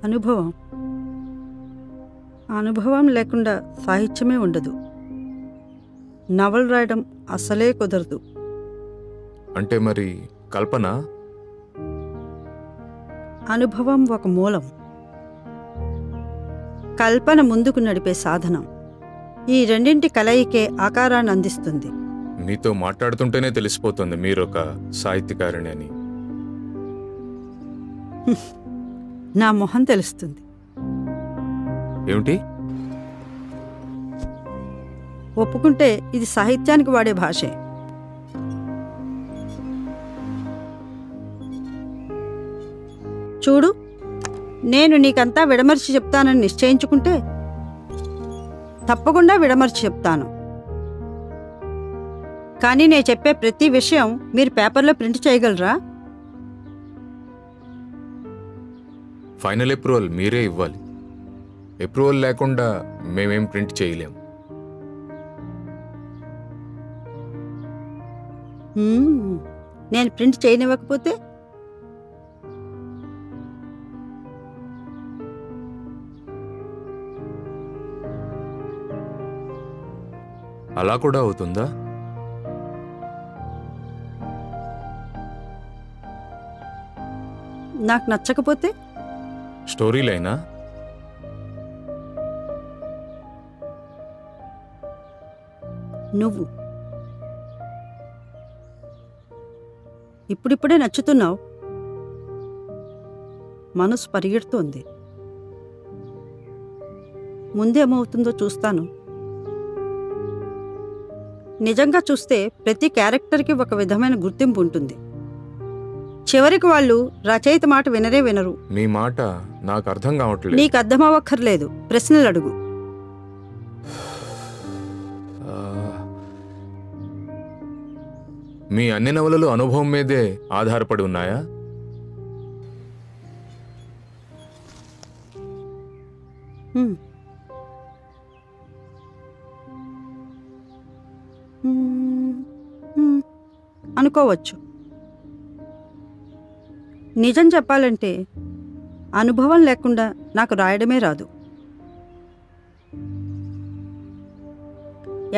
అనుభవం అనుభవం లేకుండా సాహిత్యమే ఉండదు. నవల్ రాయడం అసలే కుదరదు. అంటే మరి కల్పన? అనుభవం ఒక మూలం, కల్పన ముందుకు నడిపే సాధనం. ఈ రెండింటి కలయికే ఆకారాన్ని అందిస్తుంది. మీతో మాట్లాడుతుంటేనే తెలిసిపోతుంది మీరొక సాహిత్యకారిణి అని. నా మొహం తెలుస్తుంది. ఏమిటి? ఒప్పుకుంటే ఇది సాహిత్యానికి వాడే భాషే. చూడు, నేను నీకంతా విడమర్చి చెప్తానని నిశ్చయించుకుంటే తప్పకుండా విడమర్చి చెప్తాను. కానీ నేను చెప్పే ప్రతి విషయం మీరు పేపర్లో ప్రింట్ చేయగలరా? ఫైనల్ అప్రూవల్ మీరే ఇవ్వాలి. అప్రూవల్ లేకుండా మేమేం ప్రింట్ చేయలేం. నేను ప్రింట్ చేయనివ్వకపోతే? అలా కూడా అవుతుందా? నాకు నచ్చకపోతే? స్టోరీ లైనా? నువ్వు ఇప్పుడిప్పుడే నచ్చుతున్నావు. మనసు పరిగెడుతోంది. ముందేమవుతుందో చూస్తాను. నిజంగా చూస్తే ప్రతి క్యారెక్టర్కి ఒక విధమైన గుర్తింపు ఉంటుంది. చివరికి వాళ్ళు రచయిత మాట వినరే వినరు. మీ మాట నాకు అర్థం కావట్లేదు. నీకు అర్థమవ్వక్కర్లేదు, ప్రశ్నలు అడుగు. మీ అన్ని నవలలు అనుభవం మీదే ఆధారపడి ఉన్నాయా? అనుకోవచ్చు. నిజం చెప్పాలంటే అనుభవం లేకుండా నాకు రాయడమే రాదు.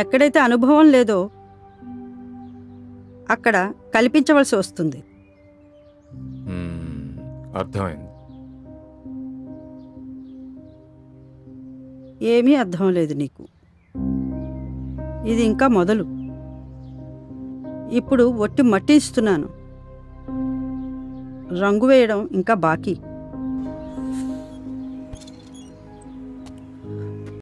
ఎక్కడైతే అనుభవం లేదో అక్కడ కల్పించవలసి వస్తుంది. అర్థమైంది. ఏమీ అర్థం లేదు నీకు. ఇది ఇంకా మొదలు. ఇప్పుడు ఒట్టి మట్టి ఇస్తున్నాను. రంగు వేయడం ఇంకా బాకీ.